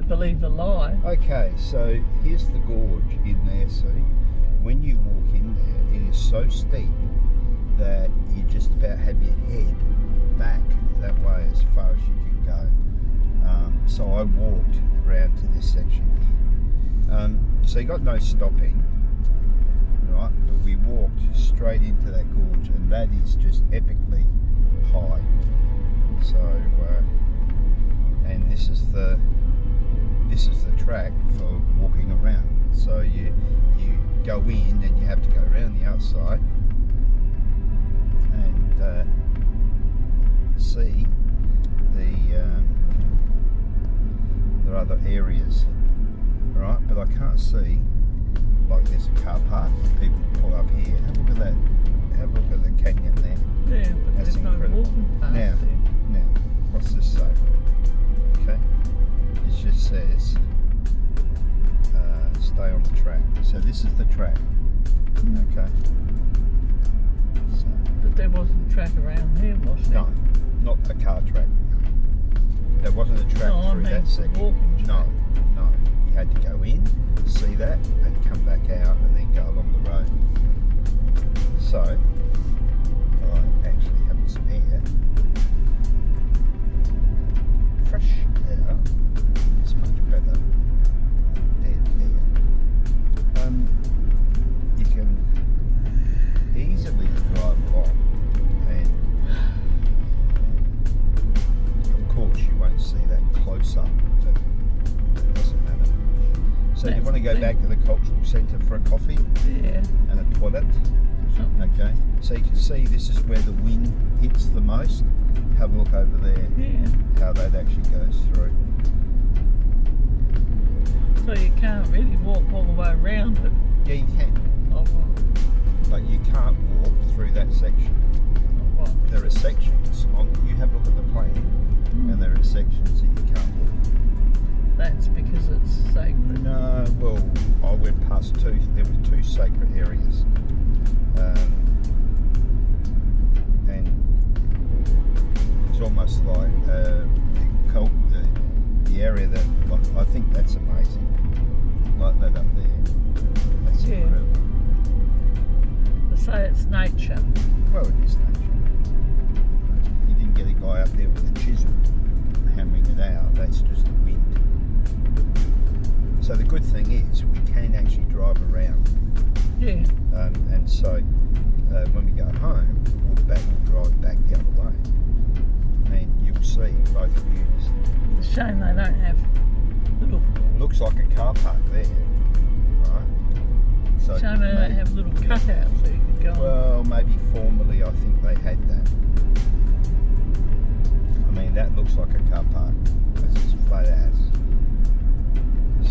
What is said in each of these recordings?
believe a lie. Okay, so here's the gorge in there, see? When you walk in there, it is so steep that you just about have your head back that way as far as you can go. So I walked around to this section here. So you got no stopping, right? But we walked straight into that gorge, and that is just epically high. So, and this is the track for walking around. So you go in and you have to go around the outside and see the other areas, right? But I can't see, like there's a car park, people pull up here. Have a look at that. Have a look at the canyon there. Yeah, but That's there's no incredible. walking path there. Now, what's this say? Okay, it just says stay on the track. So this is the track. Okay. So, But there wasn't a track around here, was there? no, not a car track. There wasn't a track No, I through mean that section. walking track. No. You had to go in, see that, and come back out, and then go along the road. So, I actually have some air. Fresh air. It's much better. Dead air. You can easily drive along, and of course you won't see that close up, but it doesn't matter. So you want to go back to the cultural centre for a coffee Yeah. and a toilet? Something. Okay, so you can see this is where the wind hits the most. Have a look over there, Yeah. how that actually goes through. So you can't really walk all the way around it. Yeah, you can, Oh, right. but you can't walk through that section. Oh, right. There are sections on. You have a look at the plan, and there are sections that you can't walk. That's because it's sacred. No, well, I went past two. There were two sacred areas, and it's almost like the area that, like, I think that's amazing. Like that up there, that's Yeah. incredible. They say it's nature. Well, it is nature. You didn't get a guy up there with a chisel hammering it out. That's just the wind. So the good thing is we can actually drive around. Yeah. And so when we go home, we'll drive back the other way, and you'll see both views. It's a shame they don't have little. Looks like a car park there, right? So Shame they don't have little cutouts so you can go. well, maybe formerly I think they had that. I mean, that looks like a car park. It's just flat ass.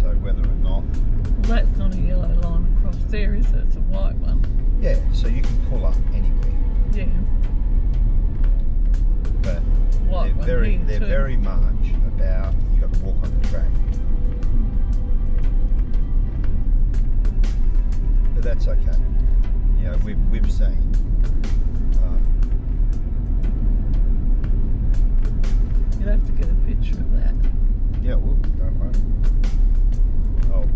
So whether or not, Well, that's not a yellow line across there, is it? It's a white one. yeah, so you can pull up anywhere, Yeah. but White one here they're too. very much about you got to walk on the track. But that's okay. You know, we've seen. You'll have to get a picture of that. Yeah, well, don't worry. I'll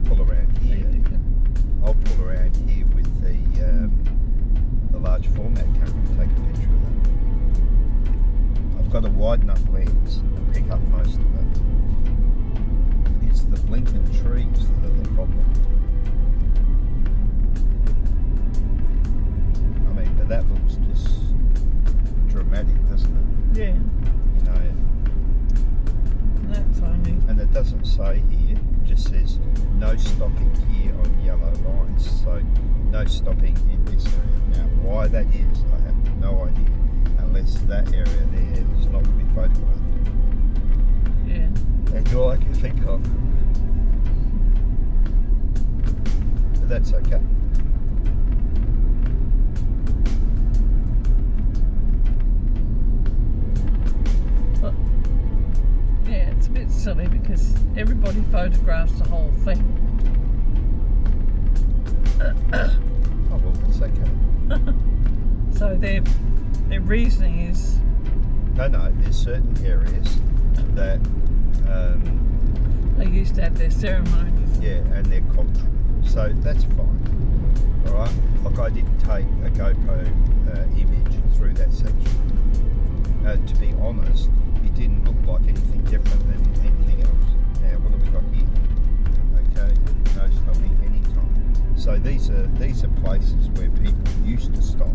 pull around See here. if you can. I'll pull around here with the large format camera and take a picture of that. I've got a wide enough lens to pick up most of it. It's the blinking trees that are the problem. I mean, but that looks just dramatic, doesn't it? Yeah. You know, And that's only. and it doesn't say here, it just says no stopping here on yellow lines. So no stopping in this area. Now, why that is, I have no idea, unless that area there is not to be photographed. Yeah. That's all I can think of. But that's okay. But yeah, it's a bit silly because everybody photographs the whole thing. Oh well, that's okay. So their reasoning is No, there's certain areas that They used to have their ceremonies. Yeah, and they're cultural. So that's fine. Alright? Like I didn't take a GoPro image through that section. To be honest, it didn't look like anything different than anything else. Now, what have we got here? Okay, no stopping anytime. So these are places where people used to stop.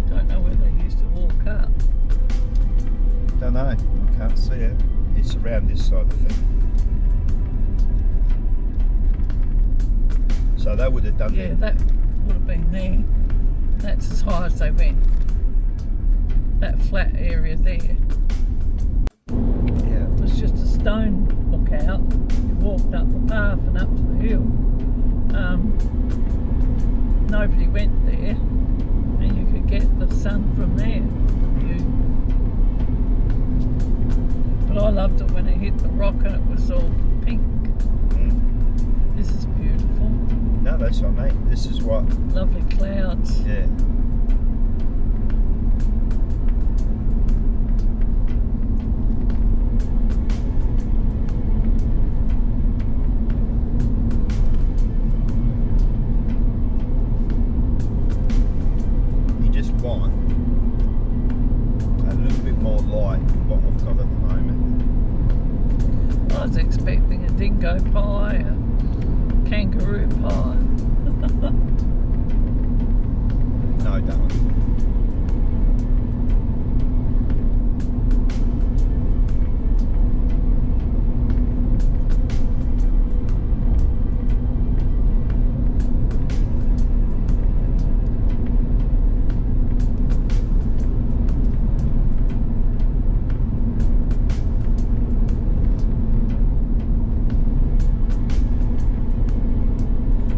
Don't know where they used to walk up. Don't know, I can't see it. It's around this side of the thing. So they would have done Yeah, that would have been there. That's as high as they went. That flat area there. Yeah. It was just a stone lookout. You walked up the path and up to the hill. Nobody went there, and you could get the sun from there. But I loved it when it hit the rock and it was all pink. This is beautiful. No, that's what I mean. This is what. Lovely clouds. Yeah. You just want a little bit more light than what I've got at the moment. I was expecting a dingo pie, a kangaroo pie. No, darling.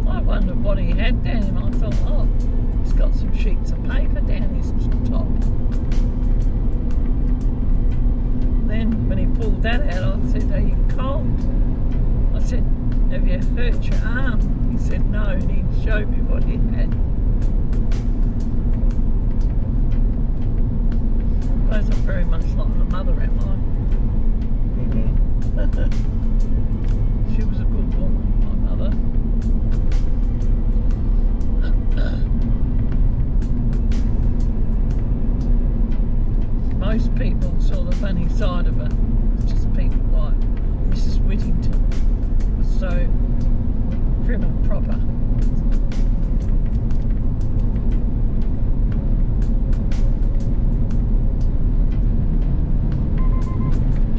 I wondered what he had down him. I thought, oh, he's got some sheets of paper down his top. Then when he pulled that out, I said, are you cold? I said, have you hurt your arm? He said, no, and he showed me what he had. I suppose I'm very much like my mother, am I? She was a good woman, my mother. Most people saw the funny side of her. It's just people like Mrs. Whittington was so prim and proper.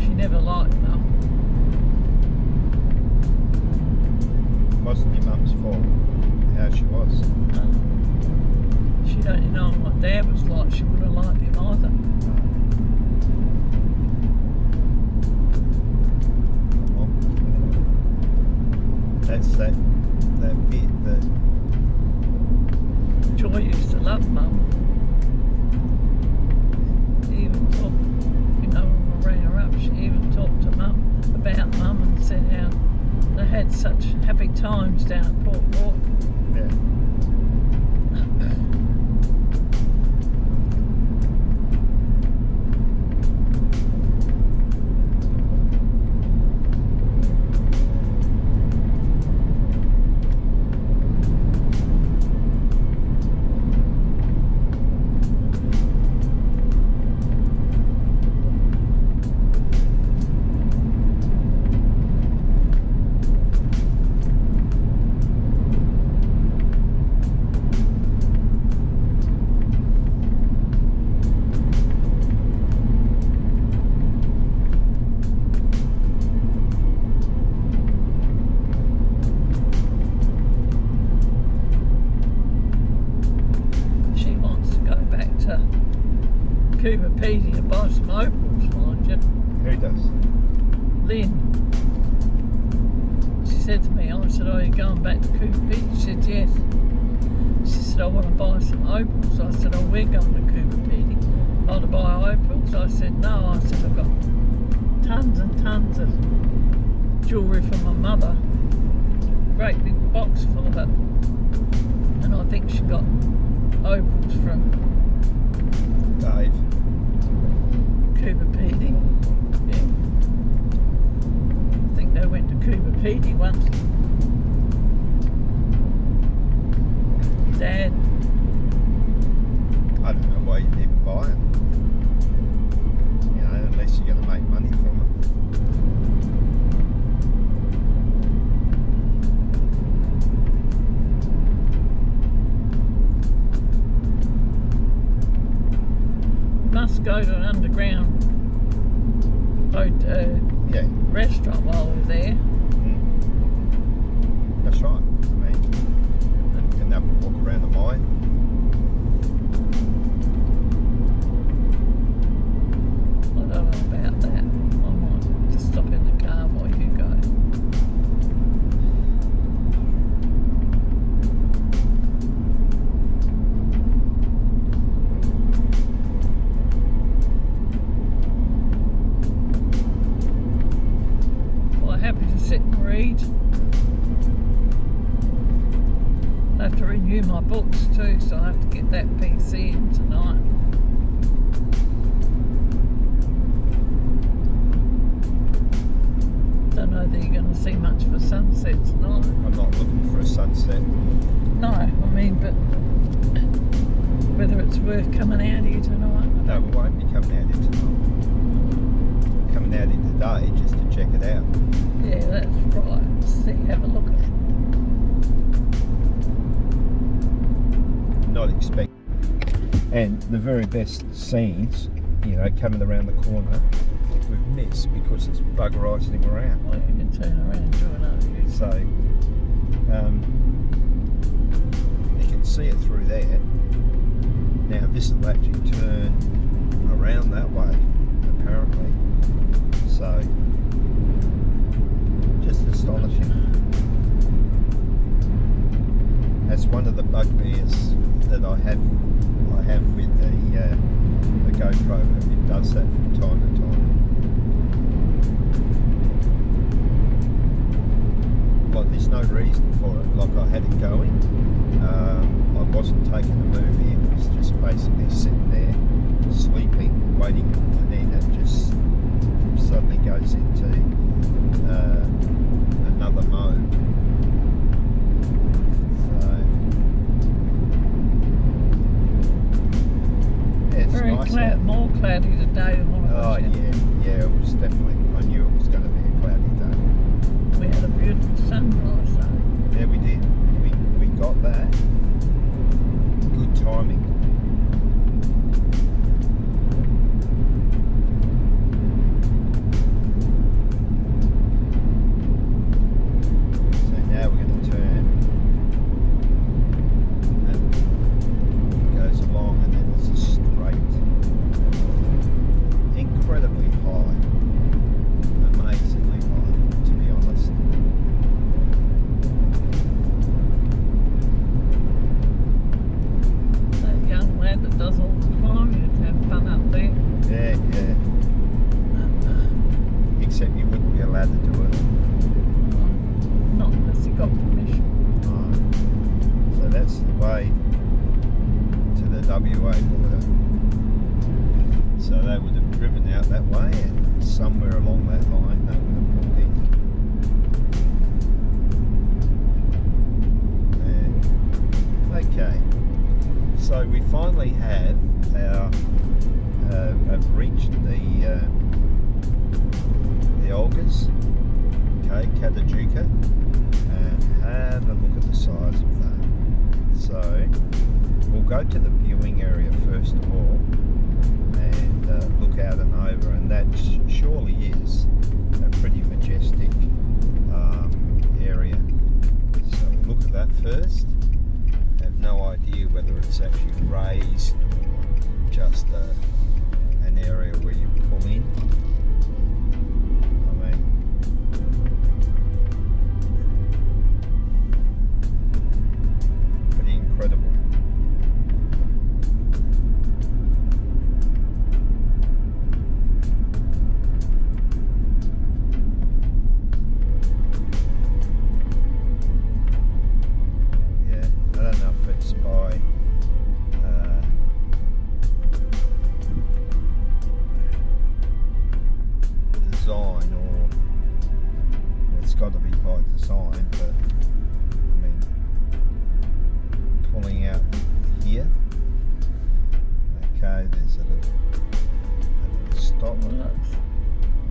She never liked Mum. Wasn't your mum's fault how she was. She'd only known what Dad was like. She wouldn't have liked him either. Well, that's that bit that Joy used to love Mum. He even talked, you know, when we rang her up, she even talked to Mum about Mum and said how they had such happy times down at Port Royal. yeah. Cooper Petey to buy some opals, mind you. Who does? Lynn. She said to me, I said, oh, you're going back to Cooper Petey? She said, yes. She said, I want to buy some opals. I said, oh, we're going to Cooper Petey. Oh, to buy opals? I said, no. I said, I've got tons and tons of jewellery from my mother. Great big box full of it. And I think she got opals from Dave. Cooper Pedy. Yeah. I think they went to Cooper Pedy once. Dad. I don't know why you'd even buy it. You know, unless you're going to make money from it. Must go to an underground Yeah. restaurant while we're there. That's right. I mean, you can have a walk around the mine. I don't know about that. I might just stop in the car while you go. Quite happy to sit and read. I have to renew my books too, so I have to get that PC in tonight. Don't know that you're going to see much for sunset tonight. I'm not looking for a sunset. No, I mean, but whether it's worth coming out here tonight. No, we won't be coming out here tonight. We're coming out here today just to check it out. Yeah, that's right. See, have a look at it. Not expect. And the very best scenes, you know, coming around the corner, we've missed because it's buggerising around. Well, you can turn around and do another view. So you can see it through there. Now this will actually turn around that way, apparently. So just astonishing. That's one of the bugbears that I have with the GoPro. It does that from time to time. Like there's no reason for it. Like I had it going. I wasn't taking a movie. It was just basically sitting there, sleeping, waiting, and then it just suddenly goes into another mode. Very nice. more cloudy today than what it Oh was yesterday. yeah, it was definitely. I knew it was going to be a cloudy day. We had a beautiful sunrise though. Yeah, we did. We got that. Good timing. So now we're going to turn. And it goes along, and then there's a straight. Incredibly high. Amazingly high, to be honest. That young lad that does all the climbing would have fun up there. Yeah. Except you wouldn't be allowed to do it. Not unless he got permission. So that's the way to the WA border. So they would have driven out that way, and somewhere along that line they would have pulled in. Okay. So we finally have reached the Olgas, okay, Kata Tjuta, and have a look at the size of that. So we'll go to the viewing area first of all and look out and over, and that surely is a pretty majestic area. So we'll look at that first. I have no idea whether it's actually raised or just an area where you pull in. I mean, pretty incredible. inside the sign, but I mean, pulling out here. Okay, there's a little stop.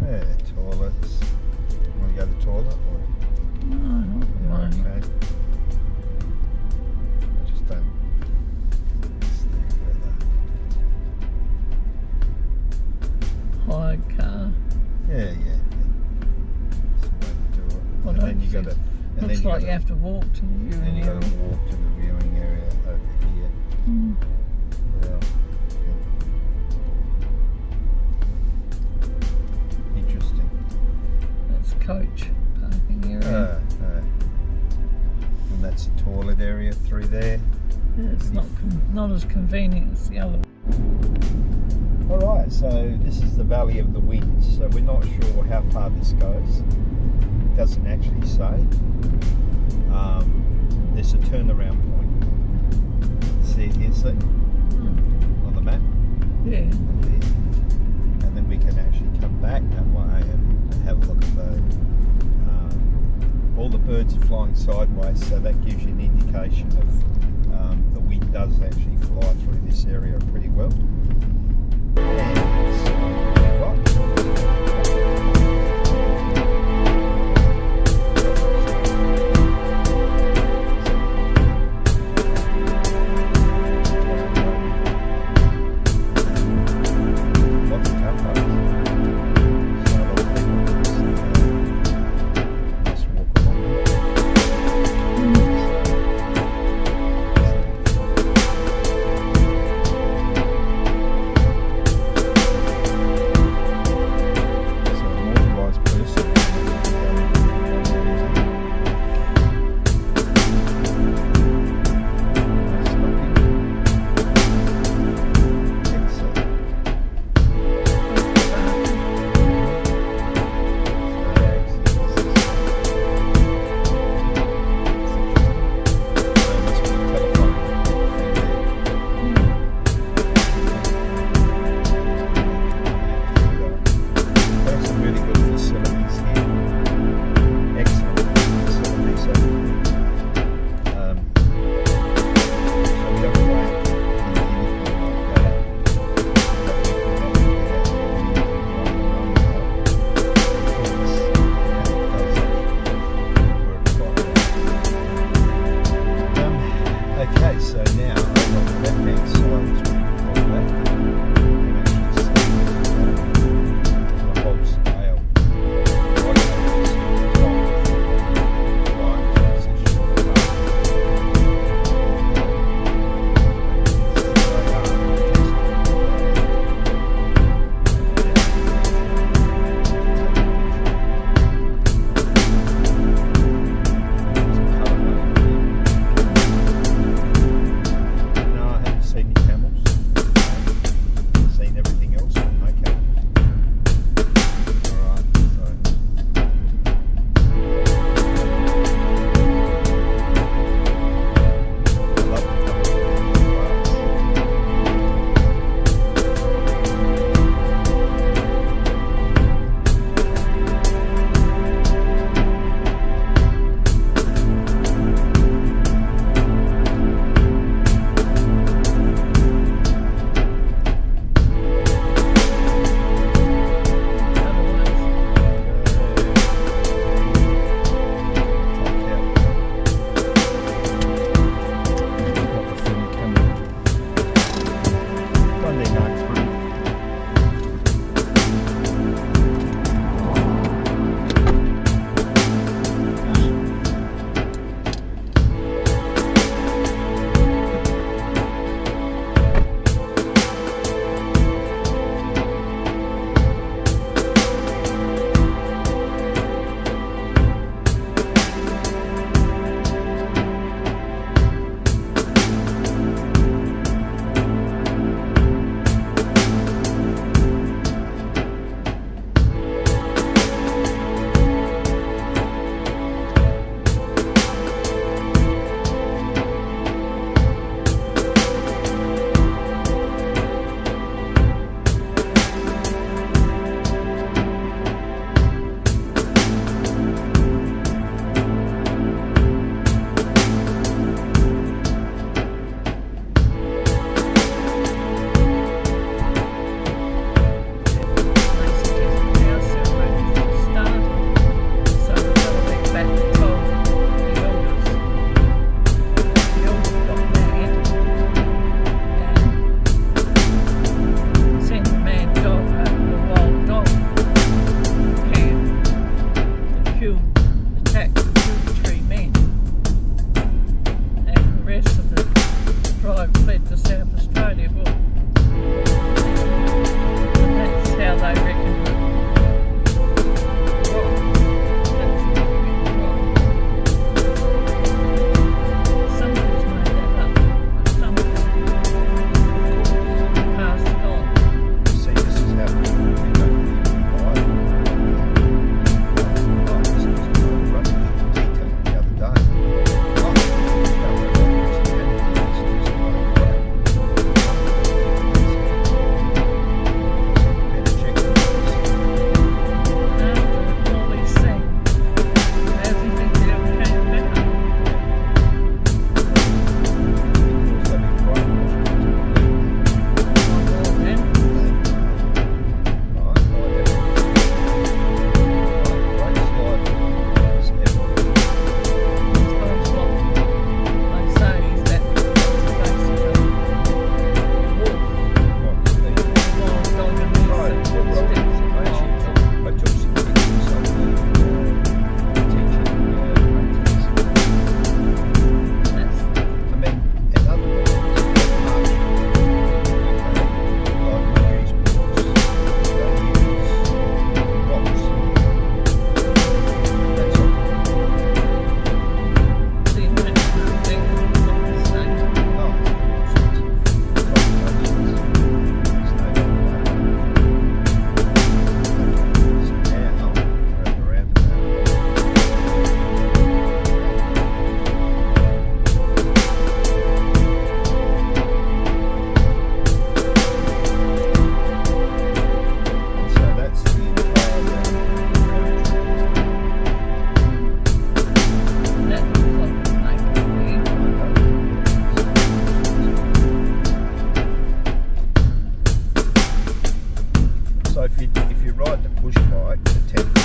Yeah, toilets. Want to go to the toilet? Or? No, not at the moment. Okay. I just don't understand whether. Hired car. Yeah. That's the way to do it. I And don't then you got to. Looks like you have to walk to the Then viewing you got to area. walk to the viewing area over here. Mm. Well, interesting. That's coach parking area. And that's the toilet area through there. Yeah, it's not as convenient as the other one. Alright, so this is the Valley of the Winds. So we're not sure how far this goes. It doesn't actually say. There's a turnaround point. See it here, see? On the map? Yeah. And then we can actually come back that way and have a look at the all the birds are flying sideways, so that gives you an indication of the wind does actually fly through this area pretty well. And So if you ride the push bike, the 10